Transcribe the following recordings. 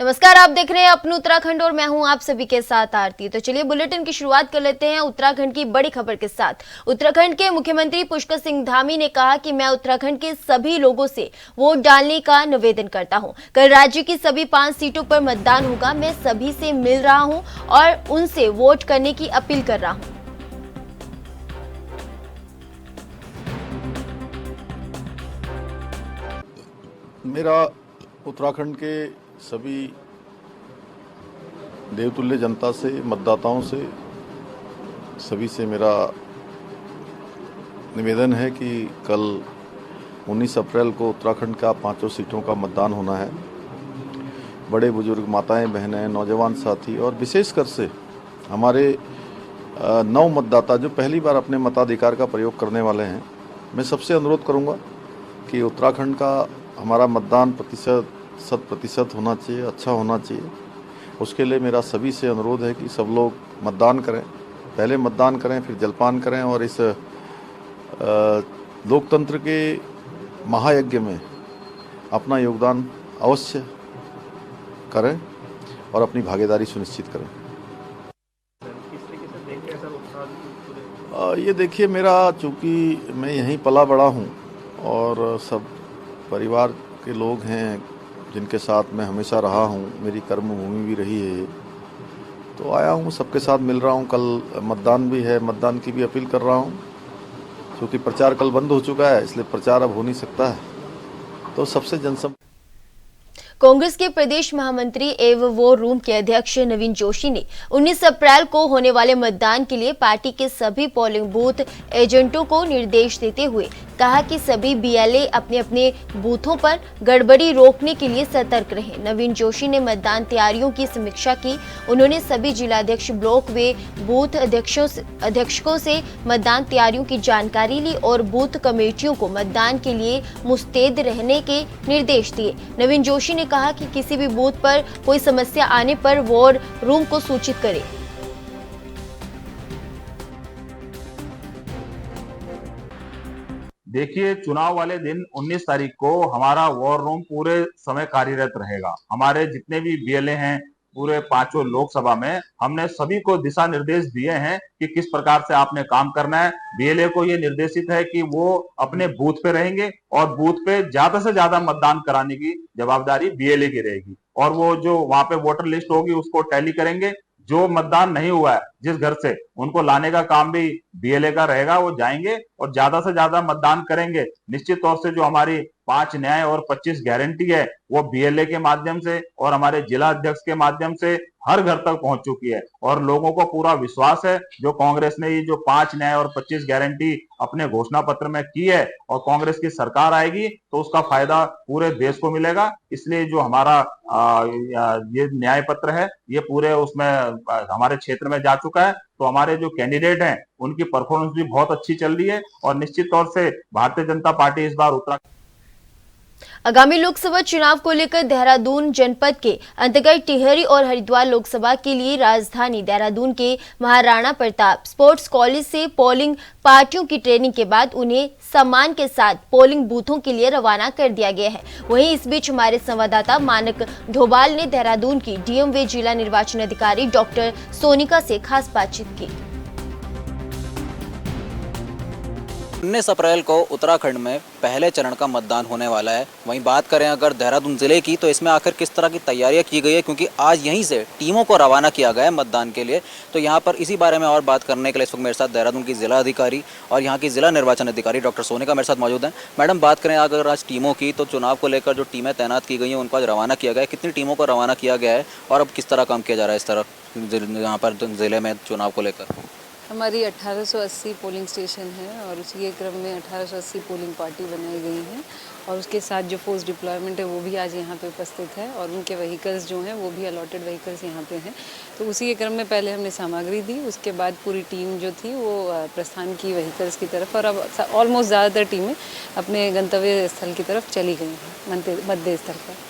नमस्कार, आप देख रहे हैं अपना उत्तराखंड और मैं हूं आप सभी के साथ आरती। तो चलिए बुलेटिन की शुरुआत कर लेते हैं उत्तराखंड की बड़ी खबर के साथ। उत्तराखंड के मुख्यमंत्री पुष्कर सिंह धामी ने कहा कि मैं उत्तराखंड के सभी लोगों से वोट डालने का निवेदन करता हूं। कल राज्य की सभी 5 सीटों पर मतदान होगा। मैं सभी से मिल रहा हूं और उनसे वोट करने की अपील कर रहा हूं। मेरा उत्तराखंड के सभी देवतुल्य जनता से, मतदाताओं से, सभी से मेरा निवेदन है कि कल 19 अप्रैल को उत्तराखंड का 5 सीटों का मतदान होना है। बड़े बुजुर्ग, माताएं, बहनें, नौजवान साथी और विशेषकर से हमारे नव मतदाता जो पहली बार अपने मताधिकार का प्रयोग करने वाले हैं, मैं सबसे अनुरोध करूंगा कि उत्तराखंड का हमारा मतदान प्रतिशत 100% होना चाहिए, अच्छा होना चाहिए। उसके लिए मेरा सभी से अनुरोध है कि सब लोग मतदान करें, पहले मतदान करें, फिर जलपान करें और इस लोकतंत्र के महायज्ञ में अपना योगदान अवश्य करें और अपनी भागीदारी सुनिश्चित करें। ये देखिए, मेरा चूँकि मैं यहीं पला बड़ा हूँ और सब परिवार के लोग हैं जिनके साथ मैं हमेशा रहा हूँ, मेरी कर्मभूमि भी रही है, तो आया हूँ, सबके साथ मिल रहा हूँ। कल मतदान भी है, मतदान की भी अपील कर रहा हूँ। क्योंकि प्रचार कल बंद हो चुका है, इसलिए प्रचार अब हो नहीं सकता है, तो सबसे जनसंपर्क। कांग्रेस के प्रदेश महामंत्री एवं वॉर रूम के अध्यक्ष नवीन जोशी ने 19 अप्रैल को होने वाले मतदान के लिए पार्टी के सभी पोलिंग बूथ एजेंटों को निर्देश देते हुए कहा कि सभी बीएलए अपने अपने बूथों पर गड़बड़ी रोकने के लिए सतर्क रहें। नवीन जोशी ने मतदान तैयारियों की समीक्षा की। उन्होंने सभी जिलाध्यक्ष, ब्लॉक व बूथ अध्यक्षों से मतदान तैयारियों की जानकारी ली और बूथ कमेटियों को मतदान के लिए मुस्तैद रहने के निर्देश दिए। नवीन जोशी ने कहा कि किसी भी बूथ पर कोई समस्या आने पर वॉर रूम को सूचित करें। देखिए, चुनाव वाले दिन 19 तारीख को हमारा वॉर रूम पूरे समय कार्यरत रहेगा। हमारे जितने भी बीएलए हैं पूरे 5 लोकसभा में, हमने सभी को दिशा निर्देश दिए हैं कि किस प्रकार से आपने काम करना है। बीएलए को ये निर्देशित है कि वो अपने बूथ पे रहेंगे और बूथ पे ज्यादा से ज्यादा मतदान कराने की जवाबदारी बीएलए की रहेगी और वो जो वहां पे वोटर लिस्ट होगी उसको टैली करेंगे। जो मतदान नहीं हुआ है जिस घर से, उनको लाने का काम भी बीएलए का रहेगा। वो जाएंगे और ज्यादा से ज्यादा मतदान करेंगे। निश्चित तौर से जो हमारी 5 न्याय और 25 गारंटी है वो बीएलए के माध्यम से और हमारे जिला अध्यक्ष के माध्यम से हर घर तक पहुंच चुकी है और लोगों को पूरा विश्वास है जो कांग्रेस ने ये जो 5 न्याय और 25 गारंटी अपने घोषणा पत्र में की है और कांग्रेस की सरकार आएगी तो उसका फायदा पूरे देश को मिलेगा। इसलिए जो हमारा ये न्याय पत्र है ये पूरे उसमें हमारे क्षेत्र में जा चुका है। तो हमारे जो कैंडिडेट हैं उनकी परफॉर्मेंस भी बहुत अच्छी चल रही है और निश्चित तौर से भारतीय जनता पार्टी इस बार उत्तराखंड। आगामी लोकसभा चुनाव को लेकर देहरादून जनपद के अंतर्गत टिहरी और हरिद्वार लोकसभा के लिए राजधानी देहरादून के महाराणा प्रताप स्पोर्ट्स कॉलेज से पोलिंग पार्टियों की ट्रेनिंग के बाद उन्हें सम्मान के साथ पोलिंग बूथों के लिए रवाना कर दिया गया है। वहीं इस बीच हमारे संवाददाता मानक ढोबाल ने देहरादून की डीएम व जिला निर्वाचन अधिकारी डॉक्टर सोनिका से खास बातचीत की। 19 अप्रैल को उत्तराखंड में पहले चरण का मतदान होने वाला है। वहीं बात करें अगर देहरादून जिले की, तो इसमें आखिर किस तरह की तैयारियां की गई है, क्योंकि आज यहीं से टीमों को रवाना किया गया है मतदान के लिए। तो यहां पर इसी बारे में और बात करने के लिए इस वक्त मेरे साथ देहरादून की जिला अधिकारी और यहां की जिला निर्वाचन अधिकारी डॉक्टर सोनिका मेरे साथ मौजूद हैं। मैडम, बात करें अगर आज टीमों की, तो चुनाव को लेकर जो टीमें तैनात की गई हैं उनको आज रवाना किया गया है। कितनी टीमों को रवाना किया गया है और अब किस तरह काम किया जा रहा है इस तरह यहाँ पर जिले में चुनाव को लेकर? हमारी 1880 पोलिंग स्टेशन है और उसी के क्रम में 1880 पोलिंग पार्टी बनाई गई हैं और उसके साथ जो फोर्स डिप्लॉयमेंट है वो भी आज यहाँ पे उपस्थित है और उनके व्हीकल्स जो हैं वो भी अलॉटेड व्हीकल्स यहाँ पे हैं। तो उसी के क्रम में पहले हमने सामग्री दी, उसके बाद पूरी टीम जो थी वो प्रस्थान की व्हीकल्स की तरफ और अब ऑलमोस्ट ज़्यादातर टीमें अपने गंतव्य स्थल की तरफ चली गई हैं मध्य स्थल पर।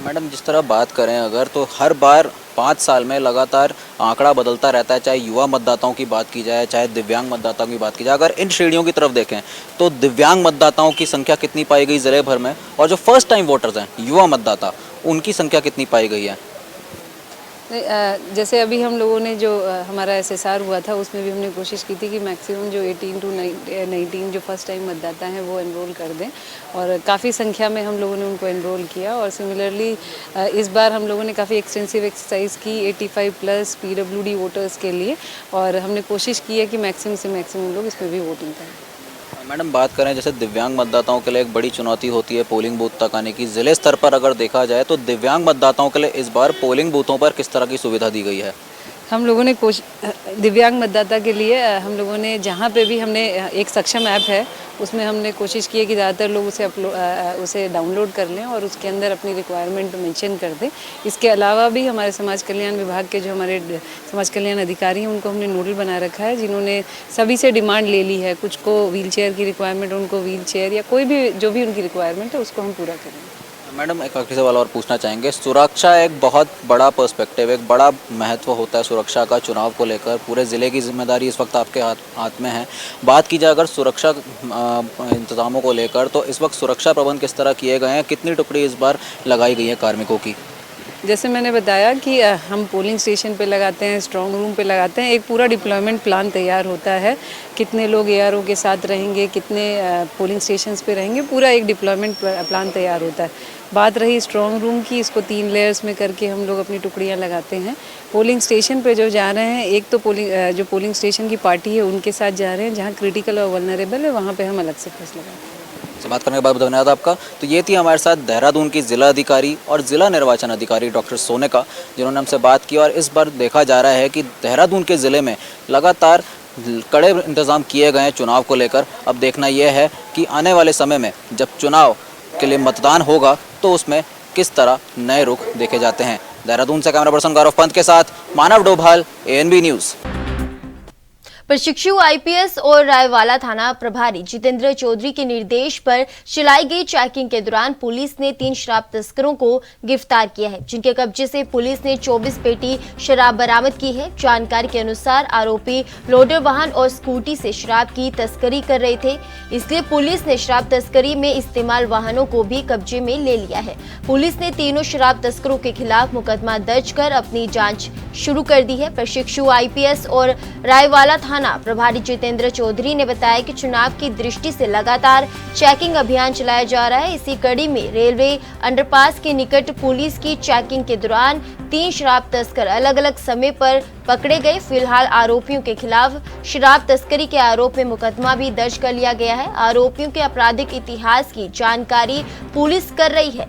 मैडम, जिस तरह बात करें अगर, तो हर बार 5 साल में लगातार आंकड़ा बदलता रहता है, चाहे युवा मतदाताओं की बात की जाए, चाहे दिव्यांग मतदाताओं की बात की जाए। अगर इन श्रेणियों की तरफ देखें तो दिव्यांग मतदाताओं की संख्या कितनी पाई गई जिले भर में, और जो फर्स्ट टाइम वोटर्स हैं युवा मतदाता, उनकी संख्या कितनी पाई गई है? जैसे अभी हम लोगों ने जो हमारा SSR हुआ था उसमें भी हमने कोशिश की थी कि मैक्सिमम जो 18 to 19 जो फर्स्ट टाइम मतदाता हैं वो एनरोल कर दें, और काफ़ी संख्या में हम लोगों ने उनको एनरोल किया। और सिमिलरली इस बार हम लोगों ने काफ़ी एक्सटेंसिव एक्सरसाइज की 85+ PWD वोटर्स के लिए, और हमने कोशिश की है कि मैक्सिमम से मैक्सिमम लोग इसमें भी वोटिंग करें। मैडम, बात करें जैसे दिव्यांग मतदाताओं के लिए एक बड़ी चुनौती होती है पोलिंग बूथ तक आने की। ज़िले स्तर पर अगर देखा जाए तो दिव्यांग मतदाताओं के लिए इस बार पोलिंग बूथों पर किस तरह की सुविधा दी गई है? हम लोगों ने दिव्यांग मतदाता के लिए हम लोगों ने जहाँ पे भी हमने एक सक्षम ऐप है उसमें हमने कोशिश की है कि ज़्यादातर लोग उसे डाउनलोड कर लें और उसके अंदर अपनी रिक्वायरमेंट मेंशन कर दें। इसके अलावा भी हमारे समाज कल्याण विभाग के जो हमारे समाज कल्याण अधिकारी हैं उनको हमने नोडल बना रखा है, जिन्होंने सभी से डिमांड ले ली है। कुछ को व्हीलचेयर की रिक्वायरमेंट, उनको व्हीलचेयर या कोई भी जो भी उनकी रिक्वायरमेंट है उसको हम पूरा करेंगे। मैडम, एक आखिरी सवाल और पूछना चाहेंगे। सुरक्षा एक बहुत बड़ा पर्सपेक्टिव, एक बड़ा महत्व होता है सुरक्षा का चुनाव को लेकर। पूरे ज़िले की जिम्मेदारी इस वक्त आपके हाथ में है। बात की जाए अगर सुरक्षा इंतजामों को लेकर, तो इस वक्त सुरक्षा प्रबंध किस तरह किए गए हैं? कितनी टुकड़ी इस बार लगाई गई है कार्मिकों की? जैसे मैंने बताया कि हम पोलिंग स्टेशन पे लगाते हैं, स्ट्रांग रूम पे लगाते हैं, एक पूरा डिप्लॉयमेंट प्लान तैयार होता है। कितने लोग ARO के साथ रहेंगे, कितने पोलिंग स्टेशंस पे रहेंगे, पूरा एक डिप्लॉयमेंट प्लान तैयार होता है। बात रही स्ट्रांग रूम की, इसको 3 लेयर्स में करके हम लोग अपनी टुकड़ियाँ लगाते हैं। पोलिंग स्टेशन पे जो जा रहे हैं, एक तो जो पोलिंग स्टेशन की पार्टी है उनके साथ जा रहे हैं, जहाँ क्रिटिकल और वल्नरेबल है वहाँ पर हम अलग से फोर्स लगाते हैं। से बात करने के बाद धन्यवाद आपका। तो ये थी हमारे साथ देहरादून की जिला अधिकारी और जिला निर्वाचन अधिकारी डॉक्टर सोनिका, जिन्होंने हमसे बात की। और इस बार देखा जा रहा है कि देहरादून के ज़िले में लगातार कड़े इंतज़ाम किए गए हैं चुनाव को लेकर। अब देखना यह है कि आने वाले समय में जब चुनाव के लिए मतदान होगा तो उसमें किस तरह नए रुख देखे जाते हैं। देहरादून से कैमरा पर्सन गौरव पंत के साथ मानव डोभाल, ANB न्यूज़। प्रशिक्षु IPS और रायवाला थाना प्रभारी जितेंद्र चौधरी के निर्देश पर चलाई गई चेकिंग के दौरान पुलिस ने 3 शराब तस्करों को गिरफ्तार किया है, जिनके कब्जे से पुलिस ने 24 पेटी शराब बरामद की है। जानकारी के अनुसार आरोपी लोडर वाहन और स्कूटी से शराब की तस्करी कर रहे थे, इसलिए पुलिस ने शराब तस्करी में इस्तेमाल वाहनों को भी कब्जे में ले लिया है। पुलिस ने तीनों शराब तस्करों के खिलाफ मुकदमा दर्ज कर अपनी जाँच शुरू कर दी है। प्रशिक्षु IPS और रायवाला थाना प्रभारी जितेंद्र चौधरी ने बताया कि चुनाव की दृष्टि से लगातार चेकिंग अभियान चलाया जा रहा है। इसी कड़ी में रेलवे अंडरपास के निकट पुलिस की चेकिंग के दौरान 3 शराब तस्कर अलग अलग समय पर पकड़े गए। फिलहाल आरोपियों के खिलाफ शराब तस्करी के आरोप में मुकदमा भी दर्ज कर लिया गया है। आरोपियों के आपराधिक इतिहास की जानकारी पुलिस कर रही है।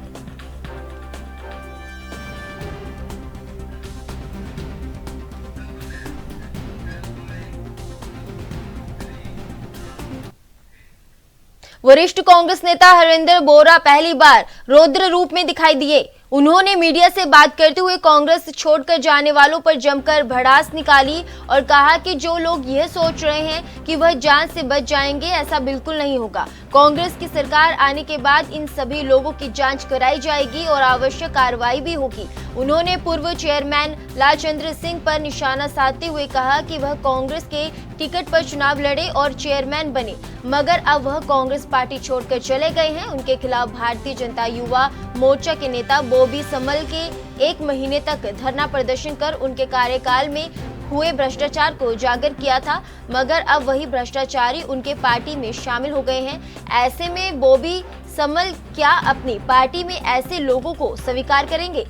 वरिष्ठ कांग्रेस नेता हरिंदर बोरा पहली बार रौद्र रूप में दिखाई दिए। उन्होंने मीडिया से बात करते हुए कांग्रेस छोड़कर जाने वालों पर जमकर भड़ास निकाली और कहा कि जो लोग यह सोच रहे हैं कि वह जान से बच जाएंगे, ऐसा बिल्कुल नहीं होगा। कांग्रेस की सरकार आने के बाद इन सभी लोगों की जांच कराई जाएगी और आवश्यक कार्रवाई भी होगी। उन्होंने पूर्व चेयरमैन लालचंद्र सिंह पर निशाना साधते हुए कहा कि वह कांग्रेस के टिकट पर चुनाव लड़े और चेयरमैन बने, मगर अब वह कांग्रेस पार्टी छोड़कर चले गए हैं। उनके खिलाफ भारतीय जनता युवा मोर्चा के नेता बॉबी समल के 1 महीने तक धरना प्रदर्शन कर उनके कार्यकाल में हुए भ्रष्टाचार को उजागर किया था, मगर अब वही भ्रष्टाचारी उनके पार्टी में शामिल हो गए हैं। ऐसे में बॉबी समल क्या अपनी पार्टी में ऐसे लोगों को स्वीकार करेंगे?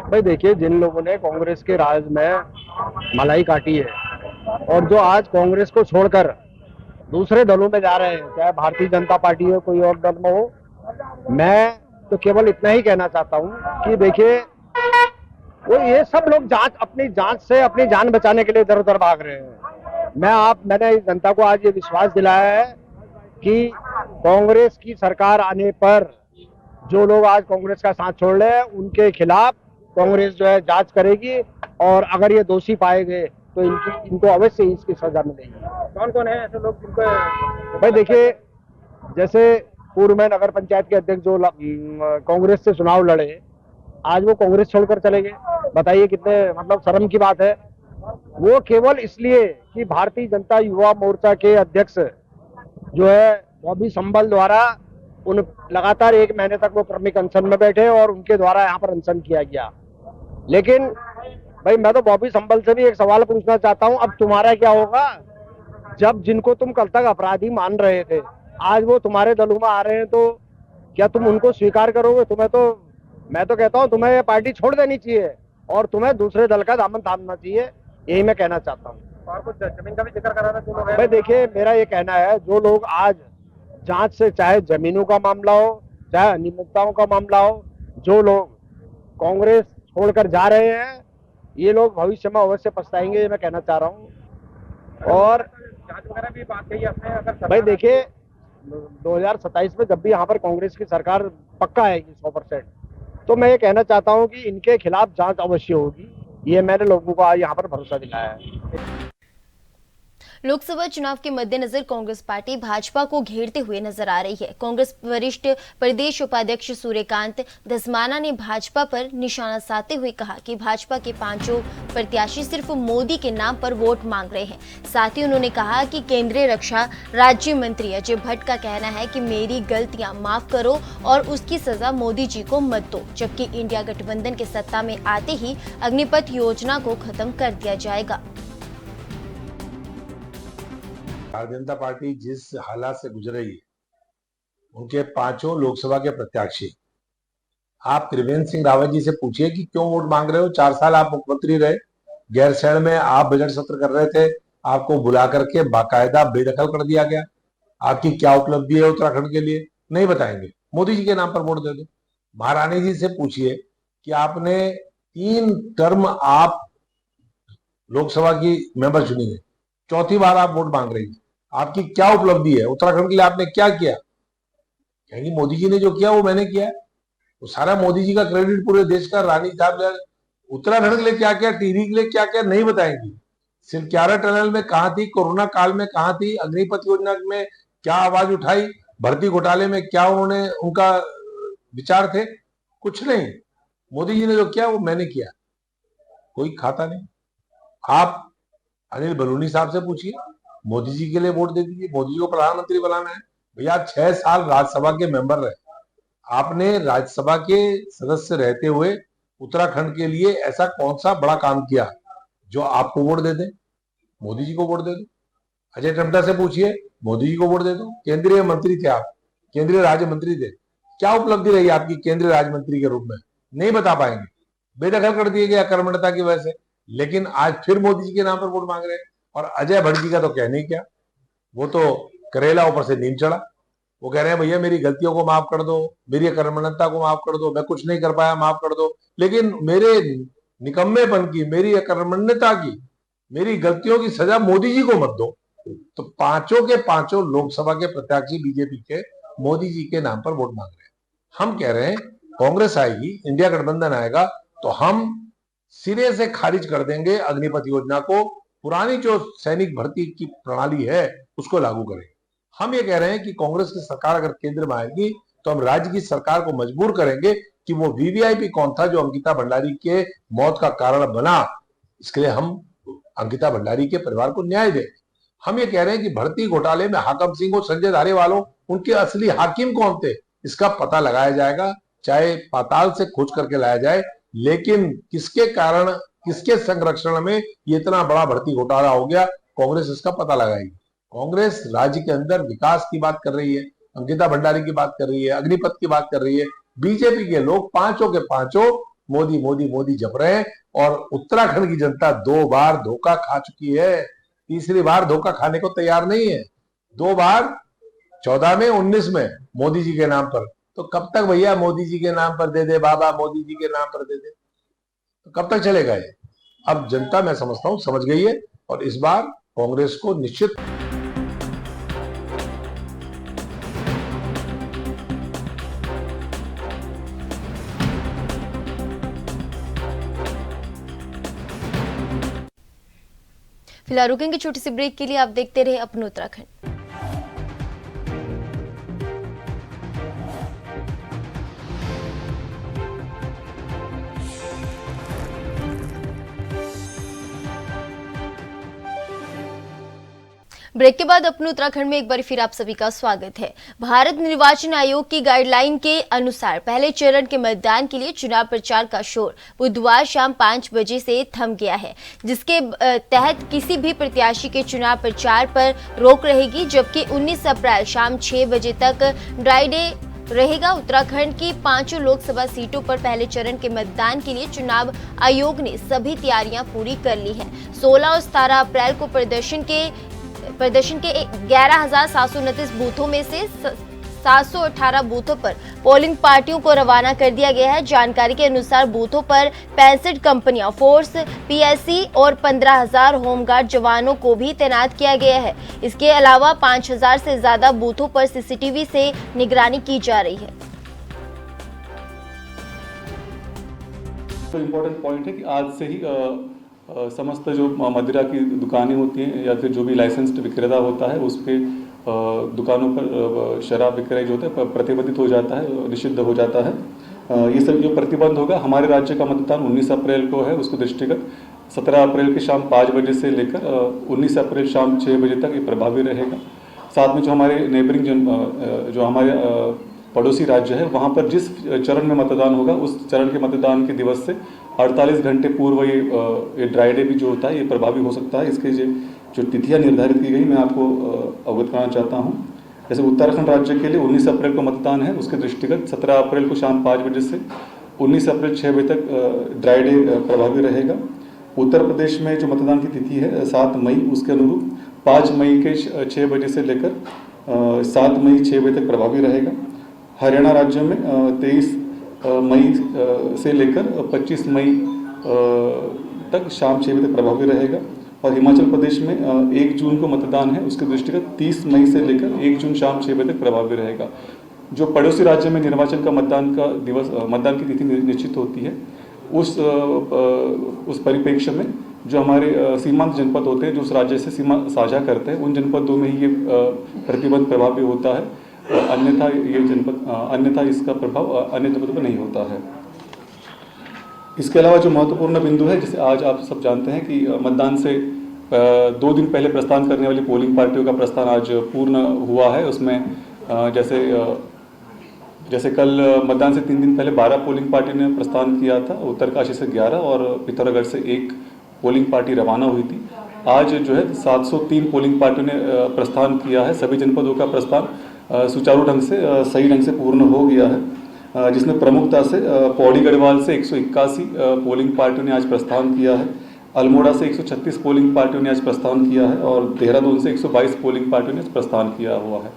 भाई देखिए, जिन लोगों ने कांग्रेस के राज में मलाई काटी है और जो आज कांग्रेस को छोड़कर दूसरे दलों में जा रहे हैं, चाहे भारतीय जनता पार्टी हो, कोई और दल में हो, मैं तो केवल इतना ही कहना चाहता हूं कि देखिए, वो ये सब लोग अपनी जांच से अपनी जान बचाने के लिए इधर उधर भाग रहे हैं। मैंने जनता को आज ये विश्वास दिलाया है कि कांग्रेस की सरकार आने पर जो लोग आज कांग्रेस का साथ छोड़ रहे हैं उनके खिलाफ कांग्रेस जो है जांच करेगी और अगर ये दोषी पाए गए तो इनको अवश्य इसकी सजा मिलेगी। कौन कौन है ऐसे लोग जिनको? भाई देखिए, जैसे पूर्व में नगर पंचायत के अध्यक्ष जो कांग्रेस से चुनाव लड़े, आज वो कांग्रेस छोड़कर चले गए। बताइए कितने मतलब शर्म की बात है। वो केवल इसलिए कि भारतीय जनता युवा मोर्चा के अध्यक्ष जो है बॉबी संबल द्वारा उन लगातार 1 महीने तक वो क्रमिक अनशन में बैठे और उनके द्वारा यहाँ पर अनशन किया गया। लेकिन भाई मैं तो बॉबी संबल से भी एक सवाल पूछना चाहता हूँ, अब तुम्हारा क्या होगा जब जिनको तुम कल तक अपराधी मान रहे थे आज वो तुम्हारे दलों में आ रहे हैं, तो क्या तुम उनको स्वीकार करोगे? मैं तो कहता हूँ तुम्हें ये पार्टी छोड़ देनी चाहिए और तुम्हें दूसरे दल का दामन थामना चाहिए, यही मैं कहना चाहता हूँ। और कुछ जमीन का भी जिक्र कराना चाहिए। भाई देखिए मेरा ये कहना है, जो लोग आज जांच से चाहे जमीनों का मामला हो चाहे अनियमितताओं का मामला हो, जो लोग कांग्रेस छोड़कर जा रहे हैं ये लोग भविष्य में अवश्य पछताएंगे, ये मैं कहना चाह रहा हूँ। और जांच वगैरह भी बात कही आपने, अगर भाई देखिए 2027 में जब भी यहाँ पर कांग्रेस की सरकार पक्का आएगी 100%, तो मैं ये कहना चाहता हूँ कि इनके खिलाफ जांच अवश्य होगी, ये मैंने लोगों को आज यहाँ पर भरोसा दिलाया है। लोकसभा चुनाव के मद्देनजर कांग्रेस पार्टी भाजपा को घेरते हुए नजर आ रही है। कांग्रेस वरिष्ठ प्रदेश उपाध्यक्ष सूर्यकांत धस्माना ने भाजपा पर निशाना साधते हुए कहा कि भाजपा के 5 प्रत्याशी सिर्फ मोदी के नाम पर वोट मांग रहे हैं। साथ ही उन्होंने कहा कि केंद्रीय रक्षा राज्य मंत्री अजय भट्ट का कहना है कि मेरी गलतियां माफ करो और उसकी सजा मोदी जी को मत दो, जबकि इंडिया गठबंधन के सत्ता में आते ही अग्निपथ योजना को खत्म कर दिया जाएगा। भारतीय जनता पार्टी जिस हालात से गुजर रही है, उनके 5 लोकसभा के प्रत्याशी, आप त्रिवेंद्र सिंह रावत जी से पूछिए कि क्यों वोट मांग रहे हो। 4 साल आप मुख्यमंत्री रहे, गैरसैंण में आप बजट सत्र कर रहे थे, आपको बुला करके बाकायदा बेदखल कर दिया गया। आपकी क्या उपलब्धि है उत्तराखंड के लिए, नहीं बताएंगे, मोदी जी के नाम पर वोट दे दो। महारानी जी से पूछिए कि आपने 3 टर्म आप लोकसभा की मेंबर चुनी गई, 4थी बार आप वोट मांग रही है, आपकी क्या उपलब्धि है, उत्तराखंड के लिए आपने क्या किया? कहेंगी मोदी जी ने जो किया वो मैंने किया है, वो सारा मोदी जी का क्रेडिट पूरे देश का। रानी साहब उत्तराखंड के लिए क्या किया, टीवी के लिए क्या किया, नहीं बताएंगी। सिलक्यारा टनल में कहां थी, कोरोना काल में कहां थी, अग्निपथ योजना में क्या आवाज उठाई, भर्ती घोटाले में क्या उन्होंने उनका विचार थे, कुछ नहीं। मोदी जी ने जो किया वो मैंने किया, कोई खाता नहीं। आप अनिल बलूनी साहब से पूछिए, मोदी जी के लिए वोट दे दीजिए, मोदी जी को प्रधानमंत्री बनाना है। भैया 6 साल राज्यसभा के मेंबर रहे, आपने राज्यसभा के सदस्य रहते हुए उत्तराखंड के लिए ऐसा कौन सा बड़ा काम किया जो आपको वोट दे दे? मोदी जी को वोट दे दो। अजय टम्टा से पूछिए, मोदी जी को वोट दे दो। केंद्रीय मंत्री थे आप, केंद्रीय राज्य मंत्री थे, क्या उपलब्धि रही आपकी केंद्रीय राज्य मंत्री के रूप में? नहीं बता पाएंगे, बेदखल कर दिए गए कर्मठता की वजह से। लेकिन आज फिर मोदी जी के नाम पर वोट मांग रहे हैं। और अजय भट्ट जी का तो कहने क्या, वो तो करेला ऊपर से नीम चढ़ा। वो कह रहे हैं भैया मेरी गलतियों को माफ कर दो, मेरी अकर्मण्यता को माफ कर दो, मैं कुछ नहीं कर पाया माफ कर दो, लेकिन मेरे निकम्मेपन की, मेरी अकर्मण्यता की, मेरी गलतियों की सजा मोदी जी को मत दो। तो 5 के 5 लोकसभा के प्रत्याशी बीजेपी के मोदी जी के नाम पर वोट मांग रहे हैं। हम कह रहे हैं कांग्रेस आएगी, इंडिया गठबंधन आएगा, तो हम सिरे से खारिज कर देंगे अग्निपथ योजना को, पुरानी जो सैनिक भर्ती की प्रणाली है उसको लागू करेंगे। हम ये कह रहे हैं कि कांग्रेस की सरकार अगर केंद्र में आएगी तो हम राज्य की सरकार को मजबूर करेंगे कि वो वीवीआईपी कौन था जो अंकिता भंडारी के मौत का कारण बना, इसके लिए हम अंकिता भंडारी के परिवार को न्याय दें। हम ये कह रहे हैं कि भर्ती घोटाले में हाकम सिंह और संजय धारीवाल उनके असली हाकिम कौन थे इसका पता लगाया जाएगा, चाहे पाताल से खोज करके लाया जाए, लेकिन किसके कारण, किसके संरक्षण में ये इतना बड़ा भर्ती घोटाला हो गया, कांग्रेस इसका पता लगाएगी। कांग्रेस राज्य के अंदर विकास की बात कर रही है, अंकिता भंडारी की बात कर रही है, अग्निपथ की बात कर रही है। बीजेपी के लोग 5 के 5 मोदी मोदी मोदी जप रहे हैं और उत्तराखंड की जनता 2 बार धोखा खा चुकी है, तीसरी बार धोखा खाने को तैयार नहीं है। 2 बार 14 में 19 में मोदी जी के नाम पर, तो कब तक भैया मोदी जी के नाम पर दे दे बाबा, मोदी जी के नाम पर दे दे, तो कब तक चलेगा ये? अब जनता मैं समझता हूं समझ गई है और इस बार कांग्रेस को निश्चित फिलहाल रुकेंगे छोटी सी ब्रेक के लिए, आप देखते रहे अपना उत्तराखंड। ब्रेक के बाद अपने उत्तराखंड में एक बार फिर आप सभी का स्वागत है। भारत निर्वाचन आयोग की गाइडलाइन के अनुसार पहले चरण के मतदान के लिए चुनाव प्रचार का शोर बुधवार शाम 5 बजे से थम गया है, जिसके तहत किसी भी प्रत्याशी के चुनाव प्रचार पर रोक रहेगी, जबकि 19 अप्रैल शाम 6 बजे तक ड्राई डे रहेगा। उत्तराखंड की 5 लोकसभा सीटों पर पहले चरण के मतदान के लिए चुनाव आयोग ने सभी तैयारियां पूरी कर ली हैं। 16 और 17 अप्रैल को प्रदर्शन के 11,729 बूथों में से 718 बूथों पर पोलिंग पार्टियों को रवाना कर दिया गया है। जानकारी के अनुसार बूथों पर 65 कंपनियां, फोर्स, पीएससी और 15,000 होमगार्ड जवानों को भी तैनात किया गया है। इसके अलावा 5,000 से ज्यादा बूथों पर सीसीटीवी से निगरानी की जा रही है। तो इम्पोर्टेंट पॉइंट है कि आज से ही समस्त जो मदिरा की दुकानें होती हैं या फिर जो भी लाइसेंस्ड विक्रेता होता है उस पे दुकानों पर शराब विक्रय जो होता है प्रतिबंधित हो जाता है, निषिद्ध हो जाता है। ये सब जो प्रतिबंध होगा, हमारे राज्य का मतदान 19 अप्रैल को है, उसको दृष्टिगत 17 अप्रैल की शाम 5 बजे से लेकर 19 अप्रैल शाम 6 बजे तक ये प्रभावी रहेगा। साथ में जो हमारे नेबरिंग जो हमारे पड़ोसी राज्य है, वहाँ पर जिस चरण में मतदान होगा उस चरण के मतदान के दिवस से 48 घंटे पूर्व ये ड्राई डे भी जो होता है ये प्रभावी हो सकता है। इसके जो तिथियां निर्धारित की गई मैं आपको अवगत कराना चाहता हूं। जैसे उत्तराखंड राज्य के लिए 19 अप्रैल को मतदान है, उसके दृष्टिगत 17 अप्रैल को शाम 5 बजे से 19 अप्रैल 6 बजे तक ड्राई डे प्रभावी रहेगा। उत्तर प्रदेश में जो मतदान की तिथि है 7 मई, उसके अनुरूप 5 मई के 6 बजे से लेकर 7 मई 6 बजे तक प्रभावी रहेगा। हरियाणा राज्य में 23 मई से लेकर 25 मई तक शाम 6 बजे तक प्रभावी रहेगा। और हिमाचल प्रदेश में 1 जून को मतदान है, उसके दृष्टिगत 30 मई से लेकर 1 जून शाम 6 बजे तक प्रभावी रहेगा। जो पड़ोसी राज्य में निर्वाचन का मतदान का दिवस, मतदान की तिथि निश्चित होती है, उस परिप्रेक्ष्य में जो हमारे सीमांत जनपद होते हैं जो उस राज्य से सीमा साझा करते हैं, उन जनपदों में ही ये प्रतिबंध प्रभावी होता है। अन्यथा इसका प्रभाव अन्य जनपदों पर नहीं होता है। इसके अलावा जो महत्वपूर्ण बिंदु है, जैसे आज आप सब जानते हैं कि मतदान से 2 दिन पहले प्रस्थान करने वाली पोलिंग पार्टियों का प्रस्थान आज पूर्ण हुआ है। उसमें जैसे कल मतदान से 3 दिन पहले 12 पोलिंग पार्टी ने प्रस्थान किया था, उत्तरकाशी से 11 और पिथौरागढ़ से 1 पोलिंग पार्टी रवाना हुई थी। आज जो है 703 पोलिंग पार्टियों ने प्रस्थान किया है। सभी जनपदों का प्रस्थान सुचारू ढंग से, सही ढंग से पूर्ण हो गया है, जिसमें प्रमुखता से पौड़ी गढ़वाल से 181 पोलिंग पार्टियों ने आज प्रस्थान किया है, अल्मोड़ा से 136 पोलिंग पार्टियों ने आज प्रस्थान किया है और देहरादून से 122 पोलिंग पार्टियों ने प्रस्थान किया हुआ है।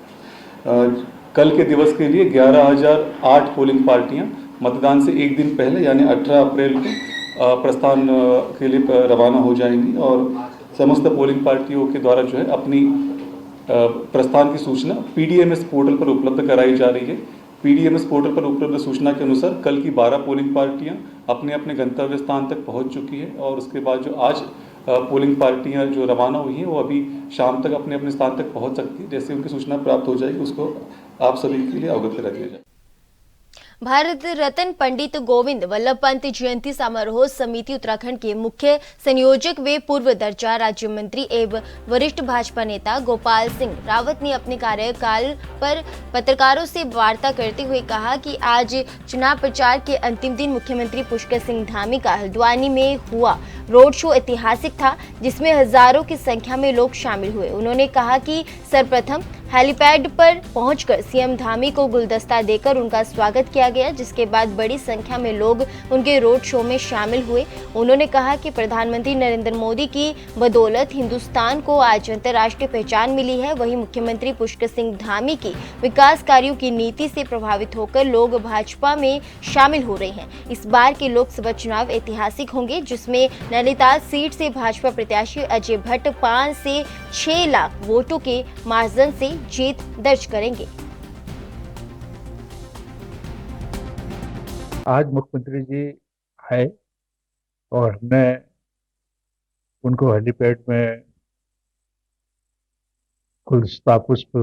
कल के दिवस के लिए 11,008 पोलिंग पार्टियां मतदान से 1 दिन पहले यानी 18 अप्रैल को प्रस्थान के लिए रवाना हो जाएंगी और समस्त पोलिंग पार्टियों के द्वारा जो है अपनी प्रस्थान की सूचना पीडीएमएस पोर्टल पर उपलब्ध कराई जा रही है। पीडीएमएस पोर्टल पर उपलब्ध सूचना के अनुसार कल की 12 पोलिंग पार्टियां अपने अपने गंतव्य स्थान तक पहुंच चुकी है और उसके बाद जो आज पोलिंग पार्टियां जो रवाना हुई हैं वो अभी शाम तक अपने अपने स्थान तक पहुंच सकती है। जैसे उनकी सूचना प्राप्त हो जाएगी उसको आप सभी के लिए अवगत करा दिया जाए। भारत रत्न पंडित गोविंद वल्लभ पंत जयंती समारोह समिति उत्तराखंड के मुख्य संयोजक व पूर्व दर्जा राज्य मंत्री एवं वरिष्ठ भाजपा नेता गोपाल सिंह रावत ने अपने कार्यकाल पर पत्रकारों से वार्ता करते हुए कहा कि आज चुनाव प्रचार के अंतिम दिन मुख्यमंत्री पुष्कर सिंह धामी का हल्द्वानी में हुआ रोड शो ऐतिहासिक था, जिसमें हजारों की संख्या में लोग शामिल हुए। उन्होंने कहा कि सर्वप्रथम हेलीपैड पर पहुंचकर सीएम धामी को गुलदस्ता देकर उनका स्वागत किया गया, जिसके बाद बड़ी संख्या में लोग उनके रोड शो में शामिल हुए। उन्होंने कहा कि प्रधानमंत्री नरेंद्र मोदी की बदौलत हिंदुस्तान को आज अंतर्राष्ट्रीय पहचान मिली है। वहीं मुख्यमंत्री पुष्कर सिंह धामी की विकास कार्यों की नीति से प्रभावित होकर लोग भाजपा में शामिल हो रहे हैं। इस बार के लोकसभा चुनाव ऐतिहासिक होंगे, जिसमें नैनीताल सीट से भाजपा प्रत्याशी अजय भट्ट 5 से 6 लाख वोटों के मार्जिन से जीत दर्ज करेंगे। आज मुख्यमंत्री जी आए और हमने उनको हेलीपैड में गुलदस्ता पुष्प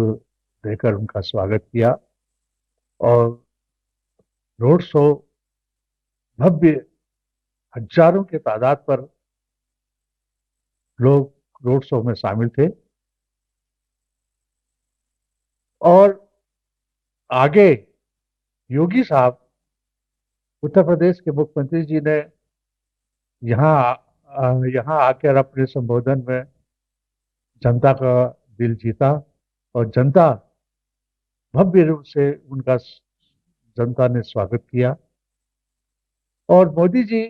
देकर उनका स्वागत किया और रोड शो भव्य हजारों के तादाद पर लोग रोड शो में शामिल थे और आगे योगी साहब उत्तर प्रदेश के मुख्यमंत्री जी ने यहाँ आकर अपने संबोधन में जनता का दिल जीता और जनता भव्य रूप से उनका जनता ने स्वागत किया। और मोदी जी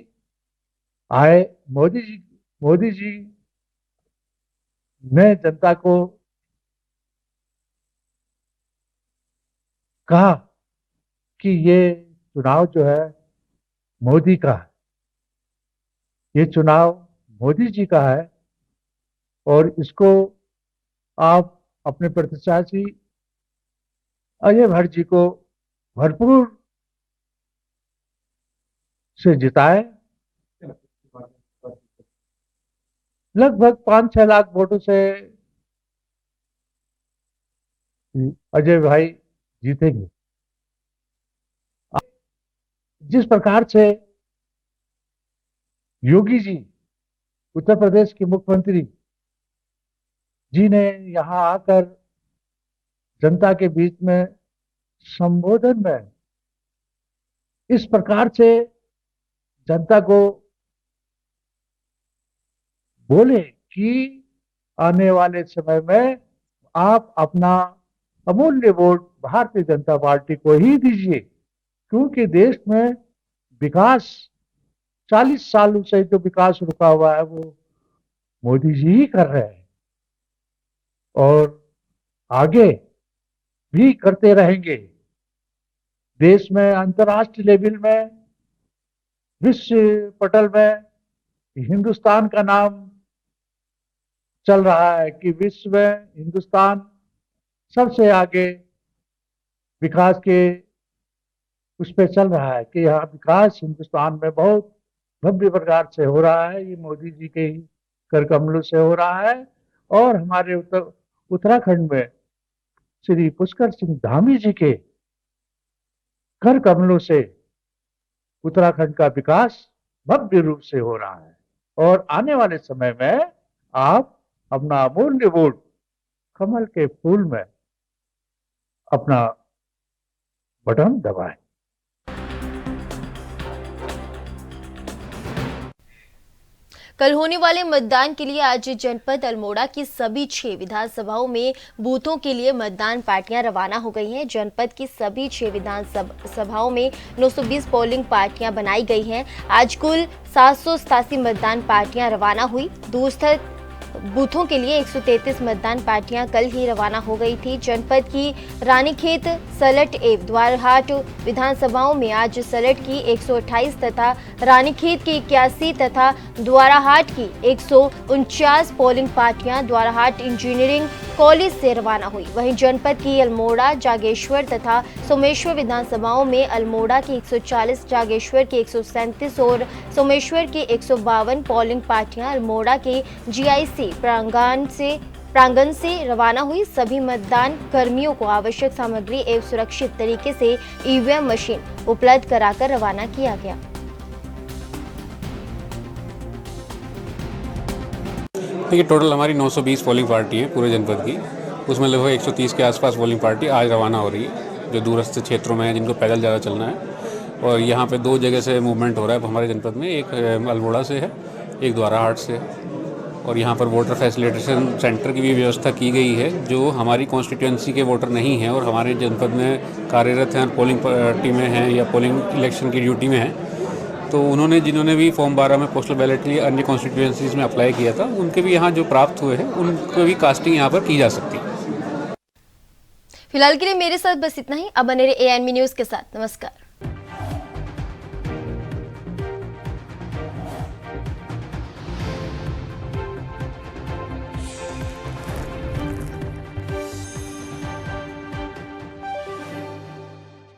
आए, मोदी जी ने जनता को कहा कि ये चुनाव जो है मोदी का है, ये चुनाव मोदी जी का है और इसको आप अपने प्रत्याशी अजय भट्ट जी को भरपूर से जिताए। लगभग 5-6 लाख वोटों से अजय भाई जीतेंगे। जिस प्रकार से योगी जी उत्तर प्रदेश के मुख्यमंत्री जी ने यहाँ आकर जनता के बीच में संबोधन में इस प्रकार से जनता को बोले कि आने वाले समय में आप अपना अमूल्य वोट भारतीय जनता पार्टी को ही दीजिए, क्योंकि देश में विकास 40 सालों से जो विकास रुका हुआ है वो मोदी जी ही कर रहे हैं और आगे भी करते रहेंगे। देश में अंतर्राष्ट्रीय लेवल में विश्व पटल में हिंदुस्तान का नाम चल रहा है कि विश्व में हिंदुस्तान सबसे आगे विकास के उस पे चल रहा है कि यहाँ विकास हिंदुस्तान में बहुत भव्य प्रकार से हो रहा है। ये मोदी जी के ही कर कमलों से हो रहा है और हमारे उत्तराखंड में श्री पुष्कर सिंह धामी जी के कर कमलों से उत्तराखंड का विकास भव्य रूप से हो रहा है और आने वाले समय में आप अपना अमूल्य वोट कमल के फूल में अपना बटन दबाएं। कल होने वाले मतदान के लिए आज जनपद अल्मोड़ा की सभी 6 विधानसभाओं में बूथों के लिए मतदान पार्टियां रवाना हो गई हैं। जनपद की सभी 6 विधानसभाओं में 920 पोलिंग पार्टियां बनाई गई हैं। आज कुल 787 मतदान पार्टियां रवाना हुई। दूरस्थ बूथों के लिए 133 मतदान पार्टियां कल ही रवाना हो गई थी। जनपद की रानीखेत, सलट एवं द्वारहाट विधानसभाओं में आज सलट की 128 तथा रानीखेत की 81 तथा द्वाराहाट की 149 पोलिंग पार्टियां द्वाराहाट इंजीनियरिंग कॉलेज से रवाना हुई। वहीं जनपद की अल्मोड़ा, जागेश्वर तथा सोमेश्वर विधानसभाओं में अल्मोड़ा की 140, जागेश्वर की 137 और सोमेश्वर की 152 पोलिंग पार्टियां अल्मोड़ा के जीआईसी प्रांगण से रवाना हुई। सभी मतदान कर्मियों को आवश्यक सामग्री एवं सुरक्षित तरीके से ईवीएम मशीन उपलब्ध कराकर रवाना किया गया। देखिए, टोटल हमारी 920 पोलिंग पार्टी है पूरे जनपद की। उसमें लगभग 130 के आसपास पोलिंग पार्टी आज रवाना हो रही है, जो दूरस्थ क्षेत्रों में है, जिनको पैदल ज़्यादा चलना है। और यहाँ पे 2 जगह से मूवमेंट हो रहा है हमारे जनपद में, एक अल्मोड़ा से है, एक द्वाराहाट से है। और यहाँ पर वोटर फैसिलिटेशन सेंटर की भी व्यवस्था की गई है, जो हमारी कॉन्स्टिट्यूएंसी के वोटर नहीं हैं और हमारे जनपद में कार्यरत हैं, पोलिंग पार्टी में हैं या पोलिंग इलेक्शन की ड्यूटी में हैं। तो उन्होंने जिन्होंने भी फॉर्म 12 में पोस्टल बैलेट लिए अन्य कॉन्स्टिट्यूएंसीज में अप्लाई किया था, उनके भी यहाँ जो प्राप्त हुए हैं उनको भी कास्टिंग यहाँ पर की जा सकती है। फिलहाल के लिए मेरे साथ बस इतना ही। अब बने रहिए ANB न्यूज़ के साथ। नमस्कार।